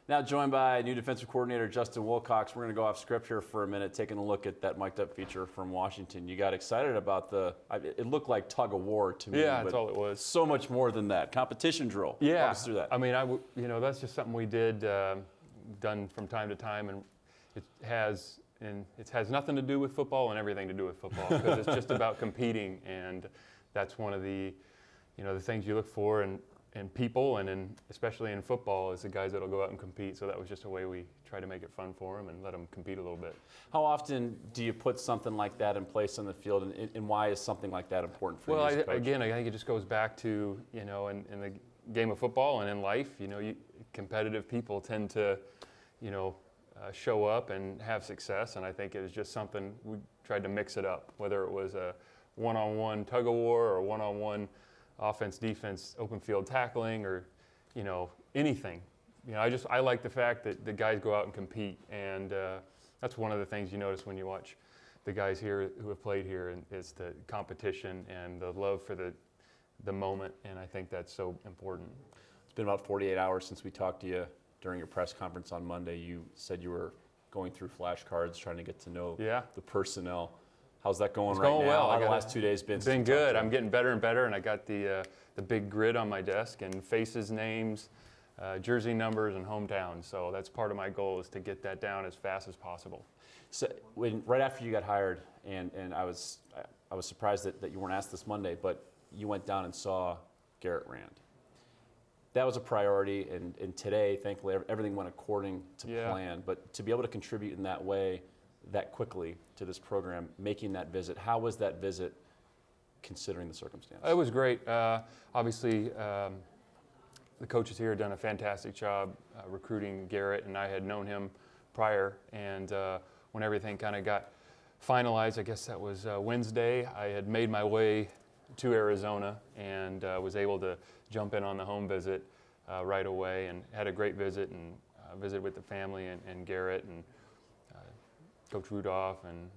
Now joined by new defensive coordinator Justin Wilcox. We're going to go off script here for a minute, taking a look at that mic'd up feature from Washington. You got excited about it looked like tug of war to me. Yeah, that's all it was. So much more than that. Competition drill. Yeah. Walk us through that. I mean, that's just something we did, done from time to time, and it has nothing to do with football and everything to do with football, because it's just about competing, and that's one of the things you look for in people, and especially in football, is the guys that'll go out and compete. So that was just a way we try to make it fun for them and let them compete a little bit. How often do you put something like that in place on the field, and why is something like that important for you as a coach? Again, I think it just goes back to, in the game of football and in life, competitive people tend to, show up and have success, and I think it was just something we tried to mix it up, whether it was a one-on-one tug of war or a one-on-one offense, defense, open field tackling, or anything. I like the fact that the guys go out and compete, and that's one of the things you notice when you watch the guys here who have played here, and is the competition and the love for the moment, and I think that's so important. It's been about 48 hours since we talked to you during your press conference on Monday. You said you were going through flashcards, trying to get to know the personnel. How's that going right now? Going well. How the last 2 days been? It's been good. I'm getting better and better, and I got the big grid on my desk, and faces, names, jersey numbers, and hometowns. So that's part of my goal, is to get that down as fast as possible. So right after you got hired, and I was surprised that you weren't asked this Monday, but you went down and saw Garrett Rand. That was a priority, and today, thankfully, everything went according to plan. But to be able to contribute in that way, that quickly to this program, making that visit, how was that visit considering the circumstance? It was great. Obviously, the coaches here had done a fantastic job recruiting Garrett, and I had known him prior. And when everything kind of got finalized, I guess that was Wednesday, I had made my way to Arizona and was able to jump in on the home visit right away, and had a great visit, and visit with the family and Garrett and Coach Rudolph and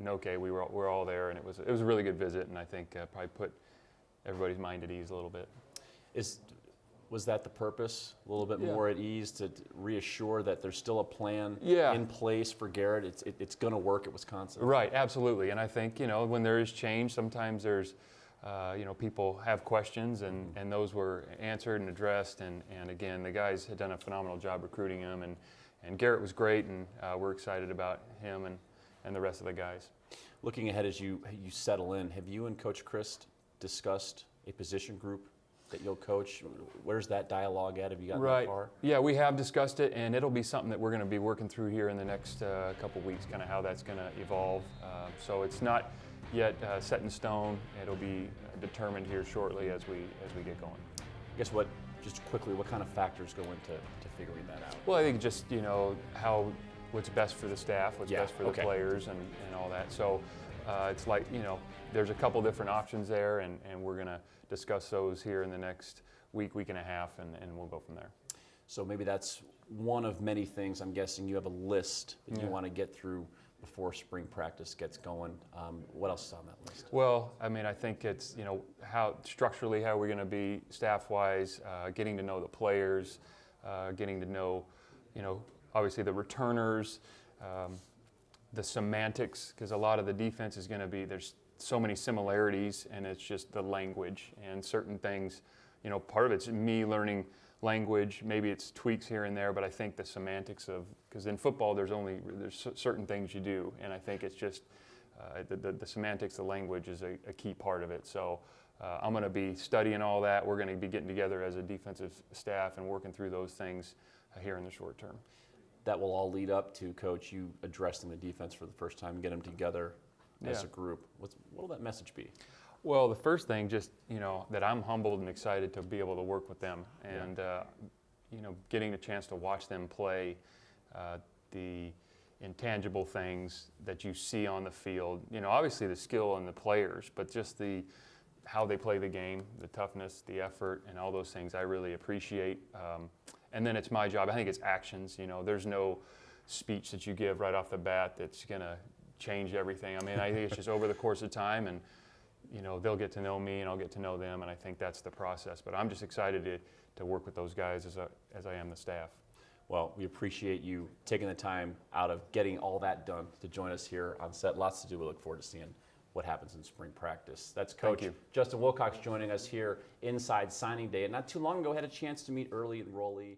Noke. We were all there, and it was a really good visit, and I think probably put everybody's mind at ease a little bit. Was that the purpose? A little bit more at ease, to reassure that there's still a plan in place for Garrett? It's going to work at Wisconsin. Right, absolutely. And I think when there is change, sometimes there's people have questions, and those were answered and addressed. And again, the guys had done a phenomenal job recruiting him, and Garrett was great, and we're excited about him and the rest of the guys. Looking ahead as you settle in, have you and Coach Christ discussed a position group that you'll coach? Where's that dialogue at? Have you gotten that far? Yeah, we have discussed it, and it'll be something that we're going to be working through here in the next couple weeks, kind of how that's going to evolve. So it's not yet set in stone. It'll be determined here shortly as we get going. I guess just quickly, what kind of factors go into figuring that out? Well, I think just what's best for the staff, what's best for the players, and all that. So it's like there's a couple different options there, and we're going to discuss those here in the next week and a half, and we'll go from there. So maybe that's one of many things. I'm guessing you have a list that you want to get through before spring practice gets going. What else is on that list? Well, I mean, I think it's how structurally how we're going to be staff-wise, getting to know the players, getting to know obviously the returners, the semantics, because a lot of the defense is going to be, there's so many similarities, and it's just the language and certain things. Part of it's me learning language, maybe it's tweaks here and there, but I think the semantics because in football there's certain things you do, and I think it's just the semantics, the language is a key part of it. So I'm going to be studying all that. We're going to be getting together as a defensive staff and working through those things here in the short term. That will all lead up to, Coach, you addressing the defense for the first time, get them together as a group. What will that message be? Well, the first thing, just that I'm humbled and excited to be able to work with them, and getting a chance to watch them play, the intangible things that you see on the field. Obviously the skill and the players, but just how they play the game, the toughness, the effort, and all those things I really appreciate. And then it's my job. I think it's actions. There's no speech that you give right off the bat that's going to change everything. I mean, I think it's just over the course of time, and they'll get to know me and I'll get to know them, and I think that's the process. But I'm just excited to work with those guys as I am the staff. Well, we appreciate you taking the time out of getting all that done to join us here on set. Lots to do. We look forward to seeing what happens in spring practice. That's Coach Justin Wilcox joining us here inside signing day. And not too long ago, had a chance to meet early enrollee